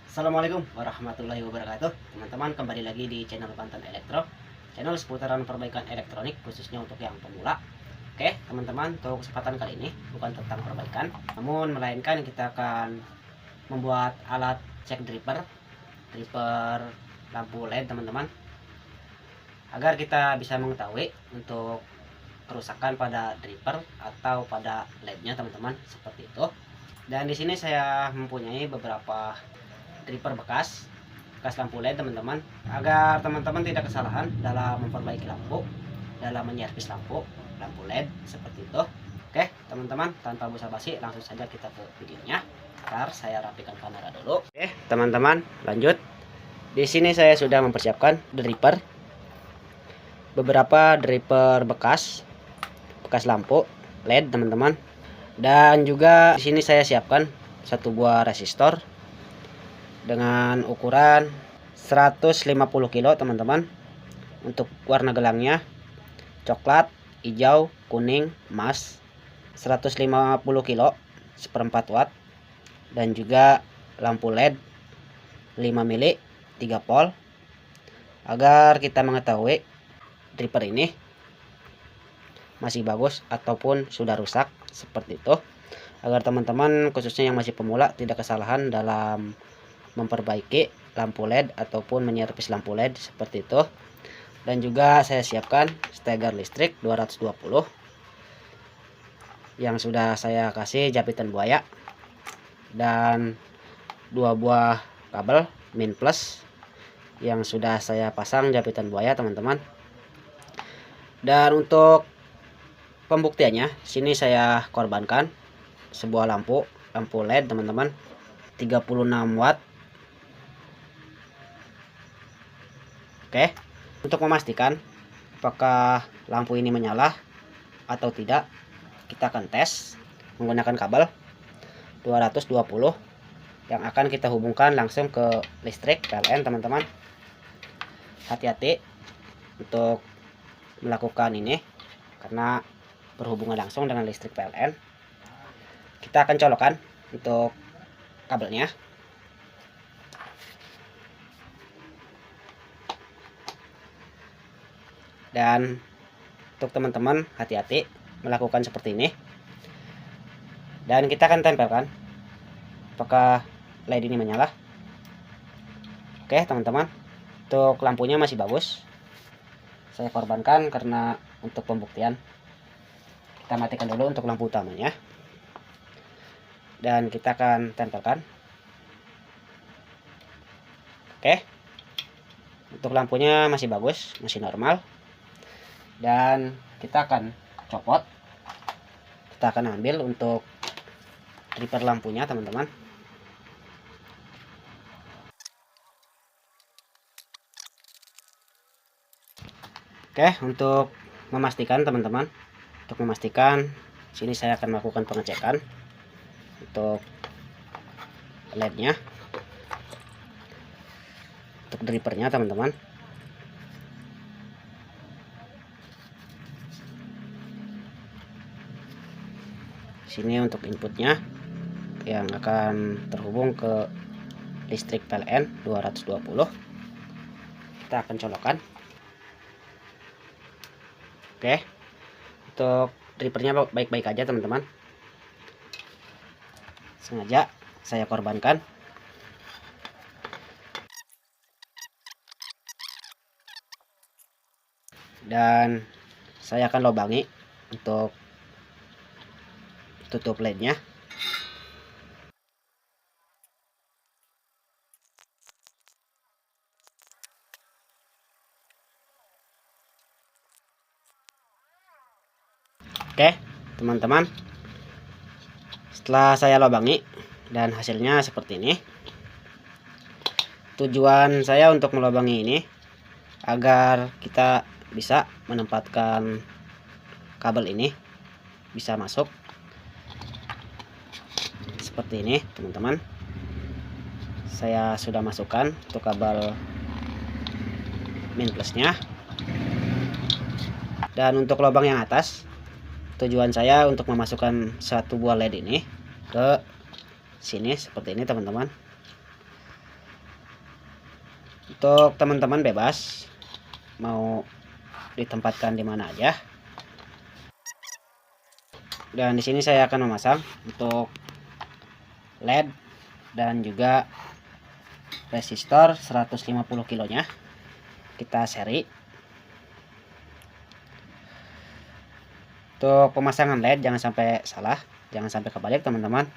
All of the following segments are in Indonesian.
Assalamualaikum warahmatullahi wabarakatuh. Teman-teman, kembali lagi di channel Banten Elektro, channel seputaran perbaikan elektronik khususnya untuk yang pemula. Oke teman-teman, untuk kesempatan kali ini bukan tentang perbaikan, namun melainkan kita akan membuat alat cek driver lampu LED teman-teman, agar kita bisa mengetahui untuk kerusakan pada driver atau pada LED-nya teman-teman, seperti itu. Dan di sini saya mempunyai beberapa driver bekas lampu LED teman-teman, agar teman-teman tidak kesalahan dalam memperbaiki lampu, dalam menyervis lampu LED seperti itu. Oke teman-teman, tanpa basa-basi langsung saja kita ke videonya. Ntar saya rapikan kamera dulu. Oke teman-teman, lanjut. Di sini saya sudah mempersiapkan beberapa driver bekas lampu LED teman-teman, dan juga di sini saya siapkan satu buah resistor dengan ukuran 150 kilo teman-teman. Untuk warna gelangnya coklat, hijau, kuning, emas. 150 kilo 1/4 watt, dan juga lampu LED 5 mili 3 volt, agar kita mengetahui driver ini masih bagus ataupun sudah rusak, seperti itu, agar teman-teman khususnya yang masih pemula tidak kesalahan dalam memperbaiki lampu LED ataupun menyervis lampu LED seperti itu. Dan juga saya siapkan steger listrik 220 yang sudah saya kasih japitan buaya, dan 2 buah kabel min plus yang sudah saya pasang japitan buaya teman-teman. Dan untuk pembuktiannya, sini saya korbankan sebuah lampu LED teman-teman, 36 watt. Oke, untuk memastikan apakah lampu ini menyala atau tidak, kita akan tes menggunakan kabel 220 yang akan kita hubungkan langsung ke listrik PLN teman-teman. Hati-hati untuk melakukan ini karena berhubungan langsung dengan listrik PLN. Kita akan colokkan untuk kabelnya. Dan untuk teman-teman hati-hati melakukan seperti ini. Dan kita akan tempelkan apakah LED ini menyala. Oke teman-teman, untuk lampunya masih bagus. Saya korbankan karena untuk pembuktian. Kita matikan dulu untuk lampu utamanya. Dan kita akan tempelkan. Oke, untuk lampunya masih bagus, masih normal. Dan kita akan copot, kita akan ambil untuk driver lampunya teman-teman. Oke, untuk memastikan teman-teman, sini saya akan melakukan pengecekan untuk LED-nya, untuk drivernya teman-teman. Sini untuk inputnya yang akan terhubung ke listrik PLN 220. Kita akan colokkan. Oke, untuk drivernya baik-baik aja teman-teman. Sengaja saya korbankan. Dan saya akan lobangi untuk tutup LED-nya. Oke teman-teman, setelah saya lobangi dan hasilnya seperti ini. Tujuan saya untuk melobangi ini agar kita bisa menempatkan kabel ini bisa masuk seperti ini teman-teman. Saya sudah masukkan untuk kabel min plusnya. Dan untuk lubang yang atas tujuan saya untuk memasukkan satu buah LED ini ke sini seperti ini teman-teman. Untuk teman-teman bebas mau ditempatkan di mana aja. Dan di sini saya akan memasang untuk LED dan juga resistor 150 kilonya. Kita seri. Untuk pemasangan LED jangan sampai salah, jangan sampai kebalik teman-teman.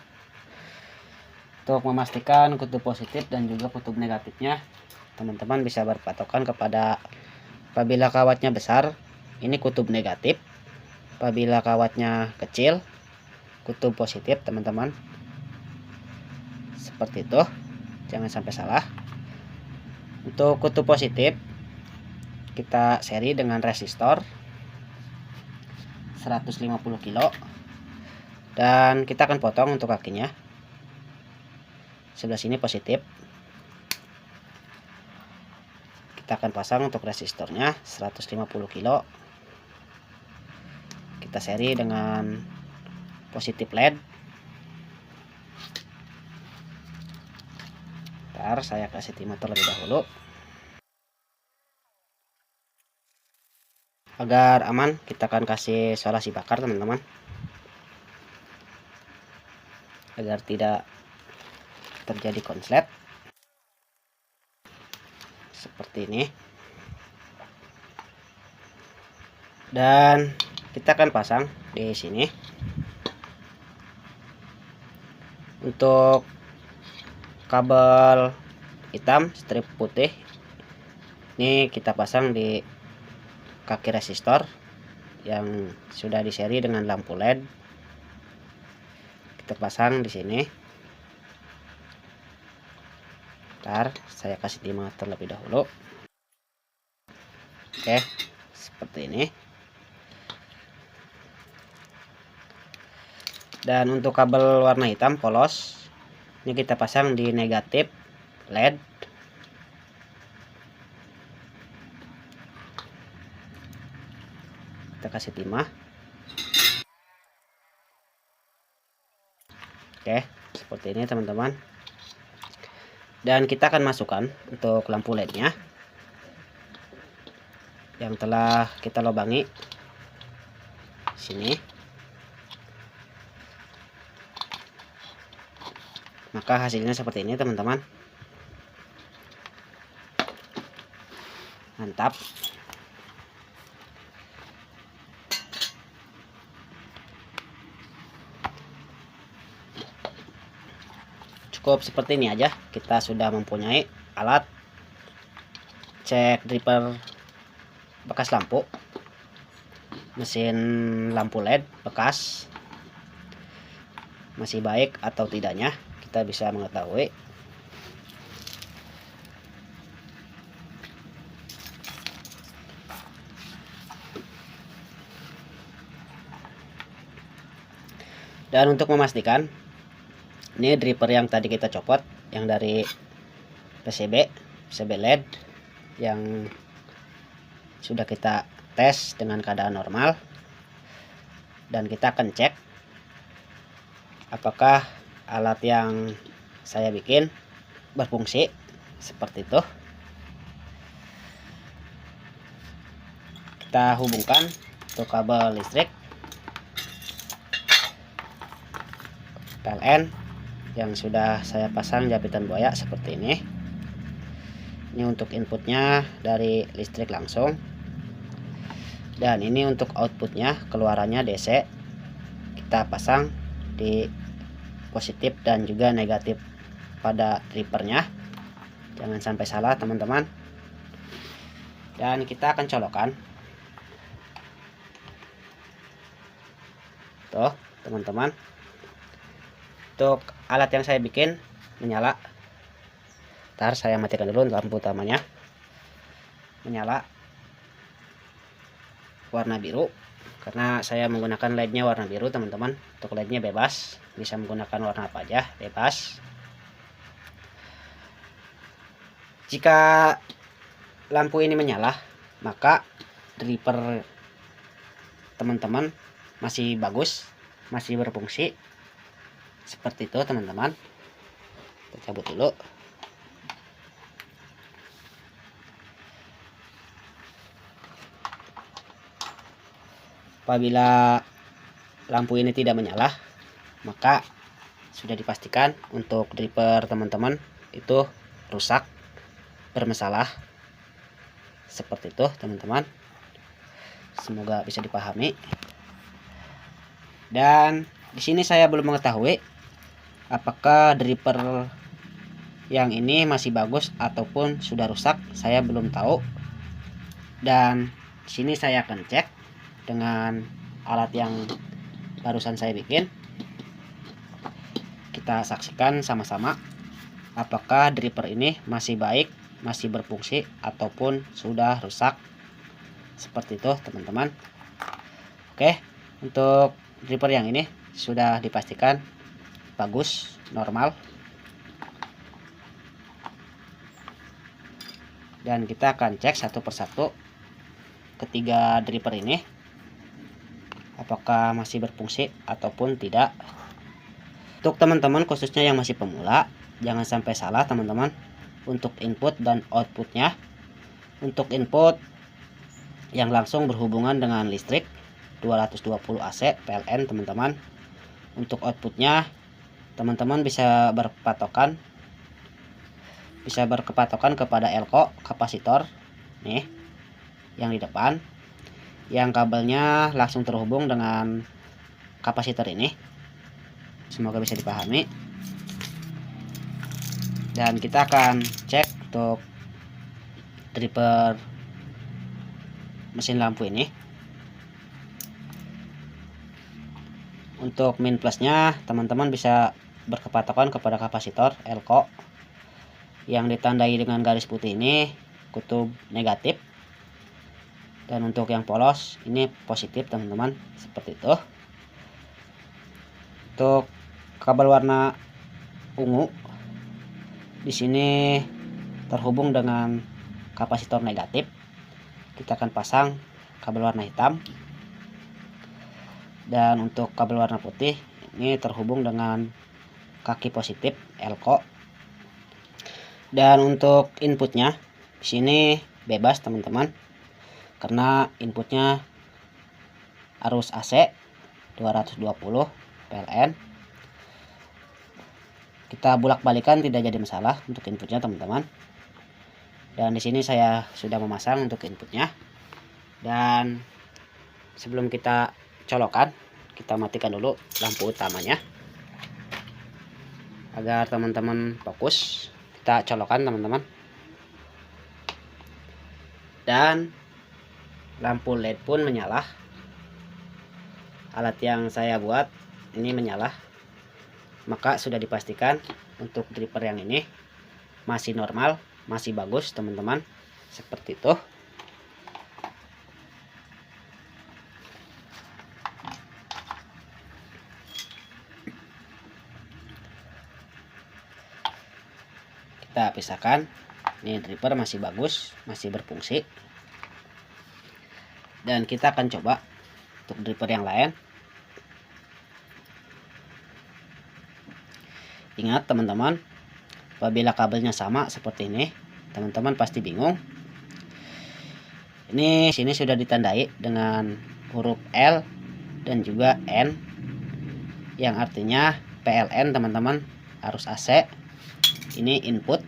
Untuk memastikan kutub positif dan juga kutub negatifnya, teman-teman bisa berpatokan kepada apabila kawatnya besar, ini kutub negatif. Apabila kawatnya kecil, kutub positif teman-teman. Seperti itu, jangan sampai salah. Untuk kutub positif kita seri dengan resistor 150 kilo dan kita akan potong untuk kakinya. Sebelah sini positif. Kita akan pasang untuk resistornya 150 kilo. Kita seri dengan positif LED. Ntar saya kasih timah terlebih dahulu. Agar aman, kita akan kasih solasi bakar teman-teman. Agar tidak terjadi konslet. Seperti ini. Dan kita akan pasang di sini. Untuk kabel hitam strip putih ini kita pasang di kaki resistor yang sudah diseri dengan lampu LED. Kita pasang di sini. Ntar saya kasih timah terlebih dahulu. Oke, seperti ini. Dan untuk kabel warna hitam polos ini kita pasang di negatif LED. Kita kasih timah. Oke, seperti ini teman-teman. Dan kita akan masukkan untuk lampu LED-nya yang telah kita lubangi sini. Maka hasilnya seperti ini teman-teman. Mantap. Cukup seperti ini aja, kita sudah mempunyai alat cek dripper bekas lampu, mesin lampu LED bekas, masih baik atau tidaknya kita bisa mengetahui. Dan untuk memastikan, ini dripper yang tadi kita copot, yang dari PCB LED yang sudah kita tes dengan keadaan normal. Dan kita akan cek apakah alat yang saya bikin berfungsi seperti itu. Kita hubungkan untuk kabel listrik PLN yang sudah saya pasang japitan buaya seperti ini. Ini untuk inputnya dari listrik langsung, dan ini untuk outputnya, keluarannya DC. Kita pasang di positif dan juga negatif pada drippernya, jangan sampai salah teman-teman. Dan kita akan colokkan tuh teman-teman. Untuk alat yang saya bikin menyala. Ntar saya matikan dulu lampu utamanya. Menyala warna biru karena saya menggunakan LED-nya warna biru teman-teman. Untuk LED-nya bebas, bisa menggunakan warna apa aja, bebas. Jika lampu ini menyala, maka dripper teman-teman masih bagus, masih berfungsi. Seperti itu teman-teman. Kita cabut dulu. Apabila lampu ini tidak menyala, maka sudah dipastikan untuk dripper teman-teman itu rusak, bermasalah. Seperti itu teman-teman. Semoga bisa dipahami. Dan di sini saya belum mengetahui apakah dripper yang ini masih bagus ataupun sudah rusak. Saya belum tahu. Dan di sini saya akan cek dengan alat yang barusan saya bikin. Kita saksikan sama-sama apakah dripper ini masih baik, masih berfungsi ataupun sudah rusak. Seperti itu teman-teman. Oke, untuk dripper yang ini sudah dipastikan bagus, normal. Dan kita akan cek satu persatu ketiga dripper ini apakah masih berfungsi ataupun tidak. Untuk teman-teman khususnya yang masih pemula, jangan sampai salah teman-teman untuk input dan outputnya. Untuk input yang langsung berhubungan dengan listrik 220 AC PLN teman-teman. Untuk outputnya teman-teman bisa berkepatokan kepada elko kapasitor nih yang di depan, yang kabelnya langsung terhubung dengan kapasitor ini. Semoga bisa dipahami. Dan kita akan cek untuk dripper mesin lampu ini. Untuk min plusnya teman-teman bisa berkepatokan kepada kapasitor elko yang ditandai dengan garis putih ini kutub negatif. Dan untuk yang polos ini positif teman-teman, seperti itu. Untuk kabel warna ungu di sini terhubung dengan kapasitor negatif. Kita akan pasang kabel warna hitam. Dan untuk kabel warna putih ini terhubung dengan kaki positif elko. Dan untuk inputnya di sini bebas teman-teman, karena inputnya arus AC 220 PLN. Kita bolak-balikan tidak jadi masalah untuk inputnya teman-teman. Dan di sini saya sudah memasang untuk inputnya. Dan sebelum kita colokan, kita matikan dulu lampu utamanya agar teman-teman fokus. Kita colokan teman-teman. Dan lampu LED pun menyala. Alat yang saya buat ini menyala. Maka sudah dipastikan untuk dripper yang ini masih normal, masih bagus teman-teman. Seperti itu. Kita pisahkan. Ini dripper masih bagus, masih berfungsi. Dan kita akan coba untuk dripper yang lain. Ingat teman-teman, apabila kabelnya sama seperti ini, teman-teman pasti bingung. Ini sini sudah ditandai dengan huruf L dan juga N, yang artinya PLN teman-teman, arus AC. Ini input.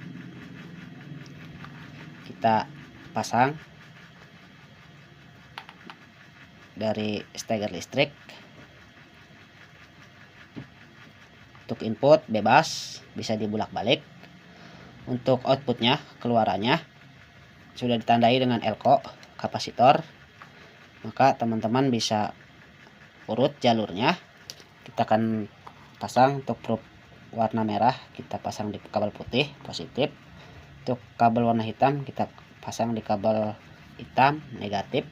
Kita pasang dari steger listrik. Untuk input bebas, bisa dibulak-balik. Untuk outputnya, keluarannya sudah ditandai dengan elko kapasitor. Maka teman-teman bisa urut jalurnya. Kita akan pasang untuk probe warna merah, kita pasang di kabel putih positif. Untuk kabel warna hitam kita pasang di kabel hitam negatif.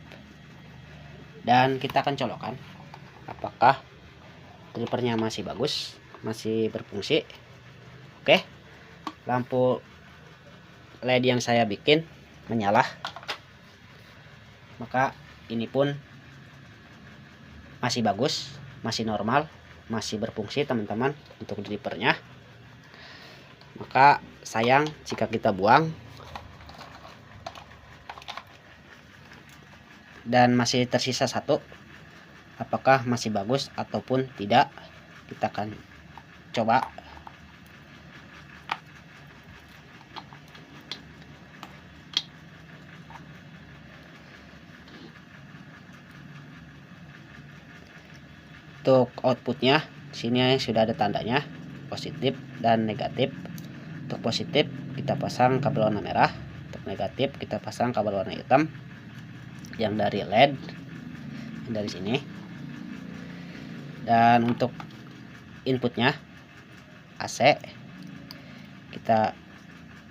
Dan kita akan colokan apakah drippernya masih bagus, masih berfungsi. Oke, lampu LED yang saya bikin menyala. Maka ini pun masih bagus, masih normal, masih berfungsi teman-teman untuk dripernya. Maka sayang jika kita buang dan masih tersisa satu. Apakah masih bagus ataupun tidak, kita akan coba. Untuk outputnya sini sudah ada tandanya positif dan negatif. Untuk positif kita pasang kabel warna merah, untuk negatif kita pasang kabel warna hitam yang dari LED yang dari sini. Dan untuk inputnya AC kita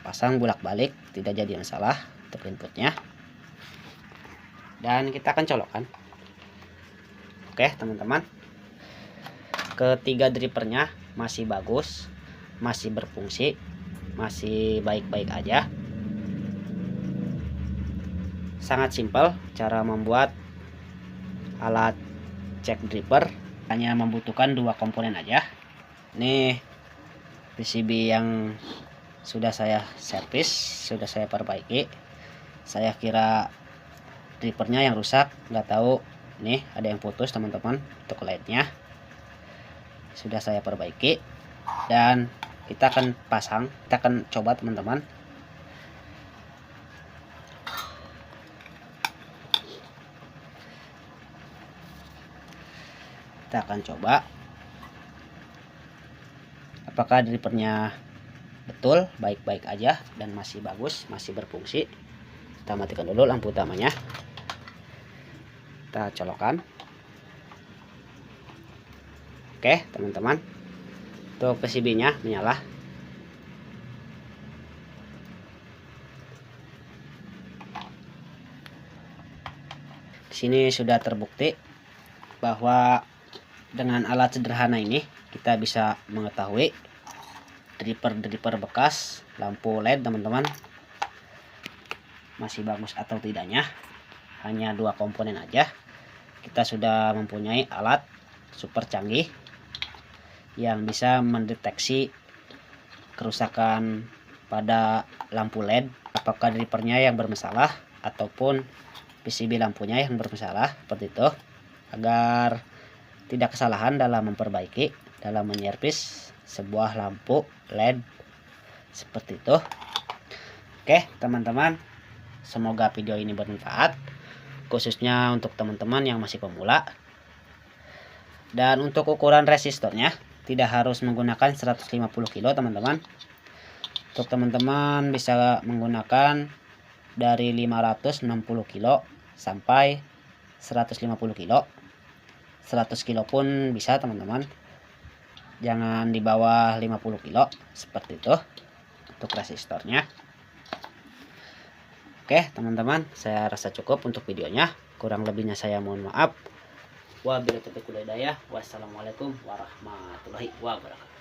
pasang bolak-balik, tidak jadi masalah untuk inputnya. Dan kita akan colokkan. Oke teman-teman, ketiga dripernya masih bagus, masih berfungsi, masih baik-baik aja. Sangat simpel cara membuat alat cek dripper, hanya membutuhkan dua komponen aja. Ini PCB yang sudah saya servis, sudah saya perbaiki. Saya kira drippernya yang rusak, nggak tahu nih ada yang putus teman-teman. Untuk LED-nya sudah saya perbaiki dan kita akan pasang, kita akan coba teman-teman. Kita akan coba apakah dripernya betul baik-baik aja dan masih bagus, masih berfungsi. Kita matikan dulu lampu utamanya, kita colokkan. Oke teman-teman, untuk PCB nya menyala. Di sini sudah terbukti bahwa dengan alat sederhana ini kita bisa mengetahui driper bekas lampu LED teman-teman masih bagus atau tidaknya. Hanya dua komponen aja kita sudah mempunyai alat super canggih yang bisa mendeteksi kerusakan pada lampu LED, apakah dripernya yang bermasalah ataupun PCB lampunya yang bermasalah, seperti itu, agar tidak kesalahan dalam memperbaiki, dalam menyervis sebuah lampu LED seperti itu. Oke teman-teman, semoga video ini bermanfaat, khususnya untuk teman-teman yang masih pemula. Dan untuk ukuran resistornya tidak harus menggunakan 150 kilo teman-teman. Untuk teman-teman bisa menggunakan dari 560 kilo sampai 150 kilo. 100 kilo pun bisa teman-teman, jangan di bawah 50 kilo seperti itu untuk resistornya. Oke teman-teman, saya rasa cukup untuk videonya. Kurang lebihnya saya mohon maaf. Wabillahi taufiq wal hidayah. Wassalamualaikum warahmatullahi wabarakatuh.